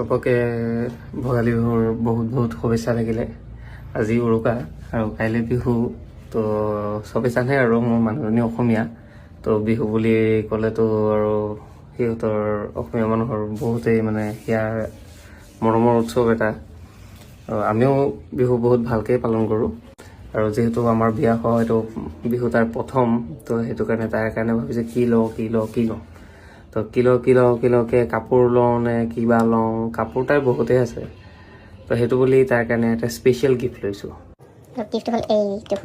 চবকে ভোগালী বিহুৰ বহুত বহুত শুভেচ্ছা থাকিলে। আজি উৰুকা আৰু কাইলৈ বিহু। তো চবে জানে আৰু মোৰ মানুহজনী অসমীয়া, তো বিহু বুলি ক'লেতো আৰু সিহঁতৰ অসমীয়া মানুহৰ বহুতেই মানে ইয়াৰ মৰমৰ উৎসৱ এটা। আমিও বিহু বহুত ভালকৈ পালন কৰোঁ। আৰু যিহেতু আমাৰ বিয়া হয় এইটো বিহু তাৰ প্ৰথম, তো সেইটো কাৰণে তাৰ কাৰণে ভাবিছে কি লওঁ। তো কিলকে কাপোৰ লওঁ নে কিবা লওঁ, কাপোৰ তাৰ বহুতেই আছে। তো সেইটো বুলি তাৰ কাৰণে এটা স্পেচিয়েল গিফ্ট লৈছোঁ। গিফ্টটো হ'ল এইটো।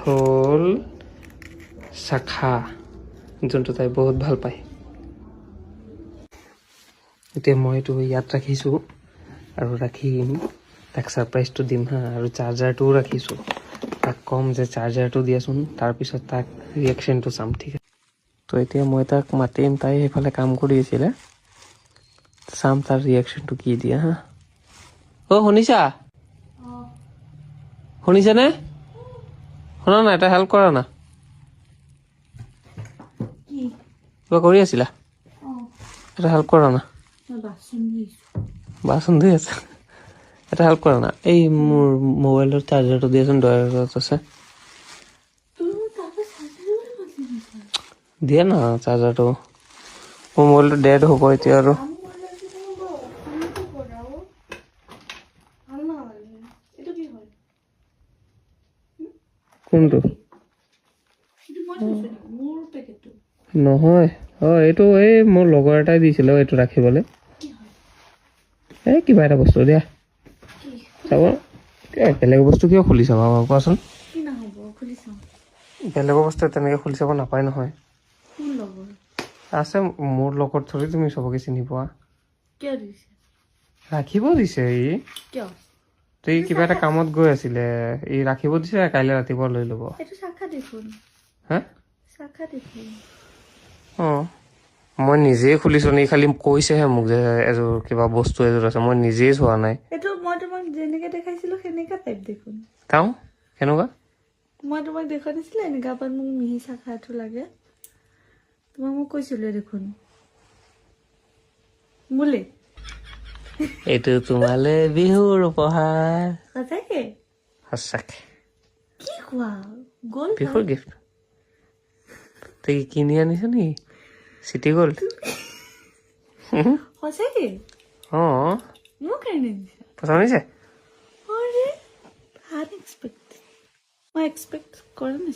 হ'ল শাখা, যোনটো তাই বহুত ভাল পায়। এতিয়া মই এইটো ইয়াত ৰাখিছোঁ আৰু ৰাখিম, তাক ছাৰপ্ৰাইজটো দিম হা। আৰু চাৰ্জাৰটোও ৰাখিছোঁ, তাক ক'ম যে চাৰ্জাৰটো দিয়াচোন, তাৰপিছত তাক ৰিয়েকশ্যনটো চাম, ঠিক আছে? তো এতিয়া মই তাক মাতিম, তাই সেইফালে কাম কৰি আছিলে, চাম তাৰ ৰিয়েকশ্যনটো কি দিয়ে হা। শুনিছানে? শুনা না, এটা হেল্প কৰা না। কিবা কৰি আছিলা? এটা হেল্প কৰা না। বাচন ধুই আছে। এটা হেল্প কৰা না, এই মোৰ মোবাইলৰ চাৰ্জাৰটো দিয়াচোন, ডয়াৰত আছে। দিয়া না চাৰ্জাৰটো, মোৰ মোবাইলটো ডেড হ'ব এতিয়া আৰু। কোনটো? নহয়, এইটো এই মোৰ লগৰ এটাই দিছিলে এইটো ৰাখিবলৈ। এই কিবা এটা বস্তু দিয়া চাব। বেলেগ বস্তু কিয় খুলি চাবা বাৰু কোৱাচোন? বেলেগৰ বস্তু তেনেকৈ খুলি চাব নাপায় নহয়। আছে মোৰ লগত, থৰি তুমি চবকে চিনি পোৱা। ৰাখিব দিছে ই। তুই কিবা এটা কামত গৈ আছিলে, ই ৰাখিব দিছে, কাইলৈ ৰাতিপুৱা লৈ ল'ব। হা? অঁ, মই নিজেই খুলিছোঁ নি, খালি কৈছেহে মোক যে এযোৰ কিবা বস্তু এযোৰ আছে, মই নিজেই চোৱা নাই। এইটো মই তোমাক যেনেকে দেখাইছিলো সেনেকা টাইপ দেখোন। চাওঁ কেনেকুৱা? মই তোমাক দেখুৱাই দিছিলো এনেকা পাত মোক মিহি শাখাটো লাগে, তোমাক মই কৈছিলো দেখোন মোলে। এইটো তোমালে বিহুৰ উপহাৰ। সঁচাকে? সঁচাকে কি কোৱা? গ'ল বিহুৰ গিফ্ট। তই কি কিনি আনিছ নেকি? City gold? সঁচাকে? অঁ, মোৰ কাৰণে দিছা? পচন্দ হৈছে? আৰে আনএক্সপেক্টেড, মই এক্সপেক্ট কৰা নাছিলো।